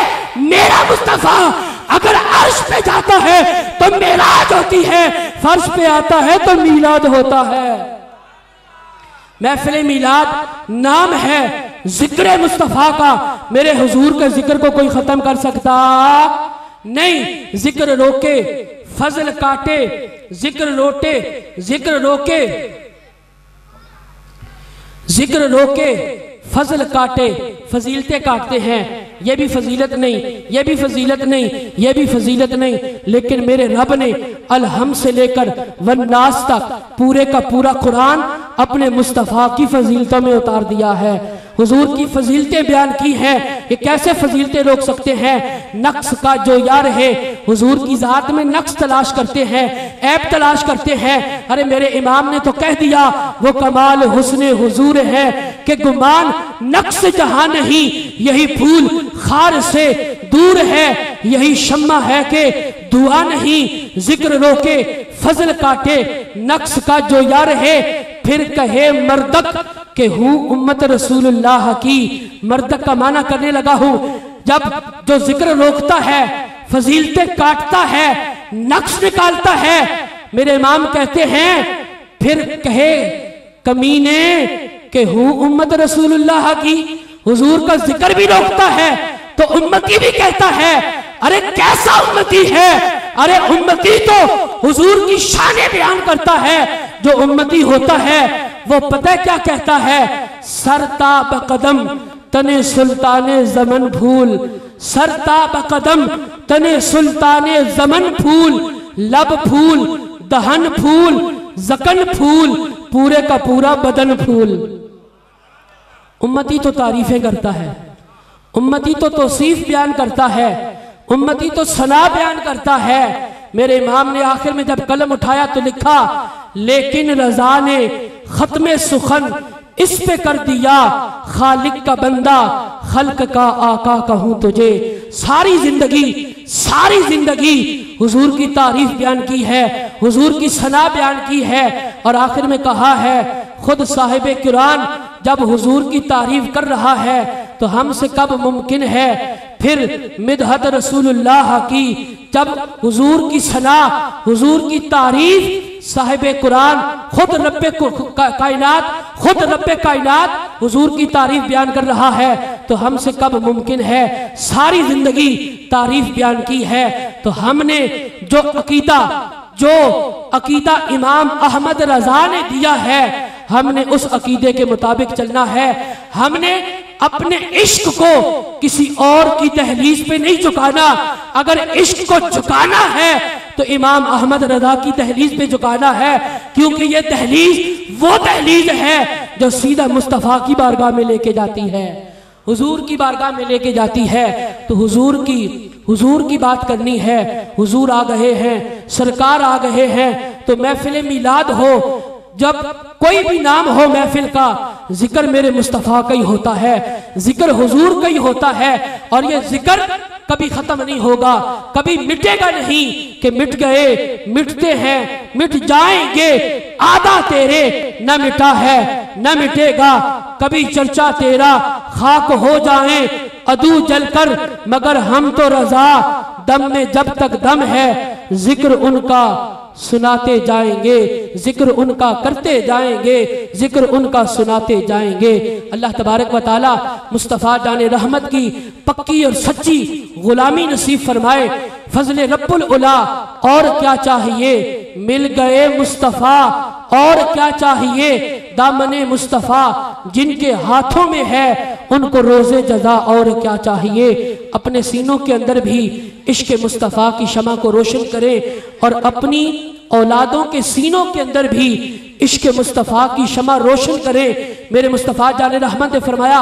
मेरा मुस्तफा अगर अर्श पे जाता है तो मेराज होती है, फर्श पे आता है तो मीलाद होता है। महफिल मिलाद नाम है जिक्र मुस्तफा का। मेरे हुजूर के जिक्र को कोई खत्म कर सकता नहीं। जिक्र रोके फजल काटे, जिक्र रोटे जिक्र रोके, जिक्र रोके फजल काटे, फजीलतें काटते हैं। ये भी फजीलत नहीं, ये भी फजीलत नहीं, ये भी फजीलत नहीं, लेकिन मेरे रब ने अलहम से लेकर वन्नास तक पूरे का पूरा कुरान अपने मुस्तफ़ा की फजीलतों में उतार दिया है। हुजूर की फजीलतें बयान की हैं। ये कैसे फजीलतें रोक सकते हैं? नक्स का जो यार है, हुजूर की जात में नक्स तलाश करते हैं, ऐब तलाश करते हैं। अरे मेरे इमाम ने तो कह दिया वो कमाल हुस्ने हुजूर है कि गुमान नक्स जहां नहीं, यही फूल खार से दूर है, यही शम्मा है कि दुआ नहीं। जिक्र रोके फजल काटे, नक्स का जो यार है, फिर कहे मर्दक के हूँ उम्मत रसूलुल्लाह की। मर्दक का माना करने लगा हूं। जब जो जिक्र रोकता है, फजीलतें काटता है, नक्स निकालता है, मेरे इमाम कहते हैं फिर कहे कमीने के हूँ उम्मत रसूलुल्लाह की। हुजूर का जिक्र भी रोकता है तो उम्मती भी कहता है। अरे कैसा उम्मती है? अरे उम्मती तो हुजूर की शाने बयान करता है। जो उम्मती होता है वो पता है क्या कहता है? सरता बकदम तने सुल्ताने जमन फूल, सरता बकदम तने सुल्ताने जमन फूल, लब फूल दहन फूल जकन फूल, पूरे का पूरा बदन फूल। उम्मती तो तारीफें करता है, उम्मती तो तौसीफ बयान करता है, उम्मती तो सना बयान करता है। मेरे इमाम ने आखिर में जब कलम उठाया तो लिखा, लेकिन रजा ने खत्मे सुखन इस पे कर दिया, खालिक का बंदा खल्क का आका कहूं तुझे। सारी जिंदगी हुजूर की तारीफ बयान की है, हुजूर की सना बयान की है, और आखिर में कहा है खुद साहिब कुरान जब हुजूर की तारीफ कर रहा है तो हमसे कब मुमकिन है फिर मिदहत रसूलुल्लाह की। जब हुजूर की सना, हुजूर की तारीफ साहिब कुरान खुद रब्बे कायनात, खुद रब्बे कायनात हुजूर की तारीफ बयान कर रहा है तो हमसे कब मुमकिन है। सारी जिंदगी तारीफ बयान की है। तो हमने जो अकीदा इमाम अहमद रजा ने दिया है, हमने उस अकीदे के मुताबिक चलना है। हमने अपने इश्क को किसी और की तहलीज पे नहीं झुकाना। अगर इश्क को झुकाना है तो इमाम अहमद रजा की तहलीज पे झुकाना है, क्योंकि ये तहलीज वो तहलीज है जो सीधा मुस्तफ़ा की बारगाह में लेके जाती है, हुजूर की बारगाह में लेके जाती है। तो हुजूर की बात करनी है। हुजूर आ गए हैं, सरकार आ गए हैं, तो महफिल मिलाद हो, जब कोई भी नाम हो महफिल का, जिक्र मेरे मुस्तफ़ा का ही होता है, जिक्र हुजूर का ही होता है। और ये जिक्र कभी खत्म नहीं होगा, कभी मिटेगा नहीं कि मिट गए, मिटते हैं, मिट जाएंगे। आदा तेरे न मिटा है न मिटेगा, कभी चर्चा तेरा खाक हो जाए अदू जलकर, मगर हम तो रजा दम में जब तक दम है, जिक्र उनका सुनाते जाएंगे, जिक्र उनका करते जाएंगे, जिक्र उनका सुनाते जाएंगे। अल्लाह तबारक व तआला मुस्तफ़ा जाने रहमत की पक्की और सच्ची गुलामी नसीब फरमाए। फजले रब्बुल उला, और क्या चाहिए, मिल गए मुस्तफ़ा, और क्या चाहिए, दामने मुस्तफ़ा जिनके हाथों में है, उनको रोज़े जज़ा और क्या चाहिए। अपने सीनों के अंदर भी इश्क़ मुस्तफ़ा की शमा को रोशन करें और अपनी औलादों के सीनों के अंदर भी इश्क़ मुस्तफ़ा की शमा रोशन करें। मेरे मुस्तफ़ा जाने रहमत ने फरमाया,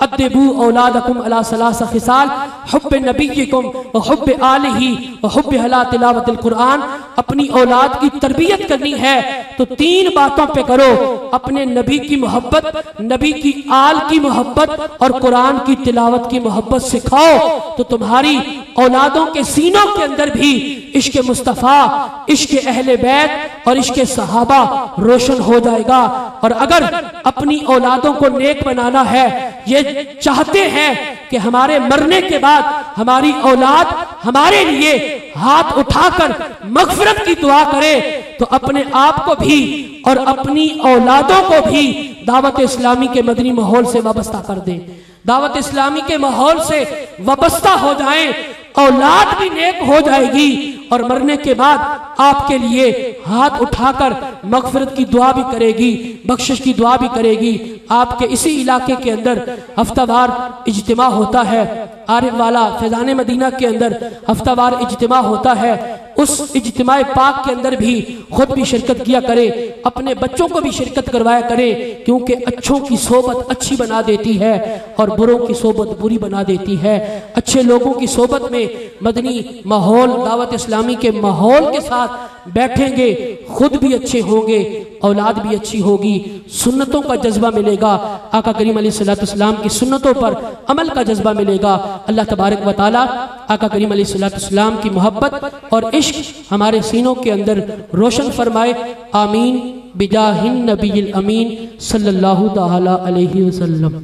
अद्दिबू औलादकुम अला सलासा खिसाल, हुब्बे नबीयिकुम व हुब्बे आलिही व हुब्बे अला तिलावतिल कुरान। अपनी औलाद की तरबियत करनी है तो 3 बातों पे करो, अपने नबी की मोहब्बत, नबी की आल की मोहब्बत और कुरान की तिलावत की मोहब्बत सिखाओ, तो तुम्हारी औलादों के सीनों के अंदर भी इश्क़ मुस्तफ़ा, इश्क़ अहले बैत और इश्क़ सहाबा रोशन हो जाएगा। और अगर अपनी औलादों को नेक बनाना है, ये चाहते हैं कि हमारे मरने के बाद हमारी औलाद हमारे लिए हाथ उठाकर मग़फ़िरत की दुआ करे, तो अपने आप को भी और अपनी औलादों को भी दावत इस्लामी के मदनी माहौल से वाबस्ता कर दें, दावत इस्लामी के माहौल से वाबस्ता हो जाएं, औलाद भी नेक हो जाएगी और मरने के बाद आपके लिए हाथ उठाकर मग़फ़िरत की दुआ भी करेगी, बख्शिश की दुआ भी करेगी। आपके इसी इलाके के अंदर हफ्तावार इज्तिमा होता है, आरिफ वाला फैज़ान मदीना के अंदर हफ्तावार इज्तिमा होता है। उस इज्तिमा पाक के अंदर भी खुद भी शिरकत किया करे, अपने बच्चों को भी शिरकत करवाया करे, क्योंकि अच्छों की सोबत अच्छी बना देती है और बुरों की सोबत बुरी बना देती है। अच्छे लोगों की सोबत में मदनी माहौल, दावत इस्लामी के माहौल के साथ बैठेंगे, खुद भी अच्छे होंगे, औलाद भी अच्छी होगी, सुन्नतों का जज्बा मिलेगा, आका करीम अलैहिस्सलाम की सुन्नतों पर अमल का जज्बा मिलेगा। अल्लाह तबारक व तआला आका करीम अलैहिस्सलाम की मोहब्बत और इश्क हमारे सीनों के अंदर रोशन फरमाए। आमीन बिजाहिन नबील अमीन सल्लल्लाहु तआला अलैहि वसल्लम।